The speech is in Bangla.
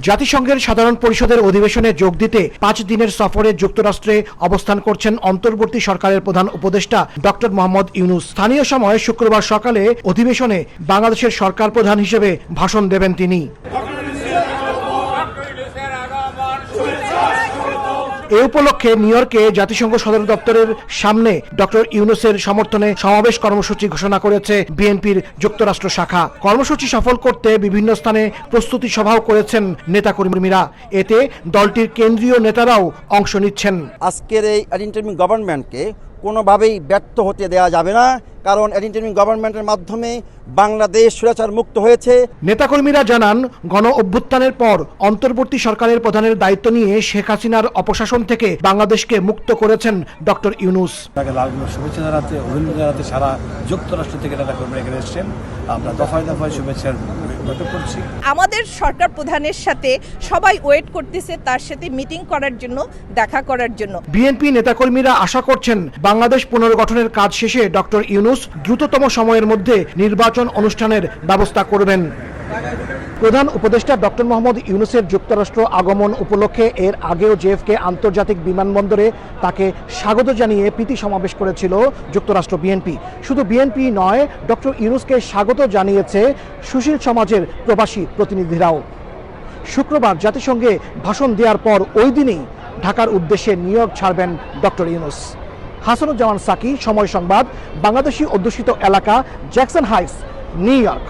জাতিসংঘের সাধারণ পরিষদের অধিবেশনে যোগ দিতে 5 দিনের সফরে যুক্তরাষ্ট্রে অবস্থান করছেন অন্তর্বর্তী সরকারের প্রধান উপদেষ্টা ডক্টর মোহাম্মদ ইউনূস। স্থানীয় সময় শুক্রবার সকালে অধিবেশনে বাংলাদেশের সরকার প্রধান হিসেবে ভাষণ দেবেন তিনি। এ উপলক্ষে নিউ ইয়র্কে জাতিসংঘ সদর দপ্তরের সামনে ডক্টর ইউনূসের সমর্থনে সমাবেশ কর্মসূচি ঘোষণা করেছে বিএনপির যুক্তরাষ্ট্র শাখা। কর্মসূচি সফল করতে বিভিন্ন স্থানে প্রস্তুতি সভাও করেছেন নেতাকর্মীরা। এতে দলটির কেন্দ্রীয় নেতারাও অংশ নিচ্ছেন। আজকের এই ইন্টারিম গভর্নমেন্টকে কোনোভাবেই ব্যর্থ হতে দেওয়া যাবে না, কারণ ইন্টারিম গভর্নমেন্টের মাধ্যমে বাংলাদেশ স্বৈরাচার মুক্ত হয়েছে। নেতাকর্মীরা জানান, গণ অভ্যুত্থানের পর অন্তর্বর্তী সরকারের প্রধানের দায়িত্ব নিয়ে শেখ হাসিনার অপশাসন থেকে বাংলাদেশকে মুক্ত করেছেন ডক্টর ইউনূস। শুভেচ্ছা জানাতে, অভিনন্দন জানাতে সারা যুক্তরাষ্ট্র থেকে নেতাকর্মীরা এখানে এসেছেন। আমরা দফায় দফায় শুভেচ্ছার ব্যক্ত করছি। আমাদের সরকার প্রধানের সাথে সবাই ওয়েট করতেছে তার সাথে মিটিং করার জন্য, দেখা করার জন্য। বিএনপি নেতাকর্মীরা আশা করছেন বাংলাদেশ পুনর্গঠনের কাজ শেষে ডক্টর ইউনূস দ্রুততম সময়ের মধ্যে নির্বাচন অনুষ্ঠানের ব্যবস্থা করবেন। প্রধান উপদেষ্টা ডক্টর মোহাম্মদ ইউনূসের যুক্তরাষ্ট্র আগমন উপলক্ষে এর আগেও জেএফকে আন্তর্জাতিক বিমানবন্দরে তাকে স্বাগত জানিয়ে প্রীতি সমাবেশ করেছিল যুক্তরাষ্ট্র বিএনপি। শুধু বিএনপি নয়, ডক্টর ইউনূসকে স্বাগত জানিয়েছে সুশীল সমাজের প্রবাসী প্রতিনিধিরাও। শুক্রবার জাতিসংঘে ভাষণ দেওয়ার পর ওই দিনেই ঢাকার উদ্দেশ্যে নিউ ইয়র্ক ছাড়বেন ডক্টর ইউনূস। হাসানুজ্জামান সাকি, সময় সংবাদ, বাংলাদেশি অধ্যুষিত এলাকা জ্যাকসন হাইটস, নিউ ইয়র্ক।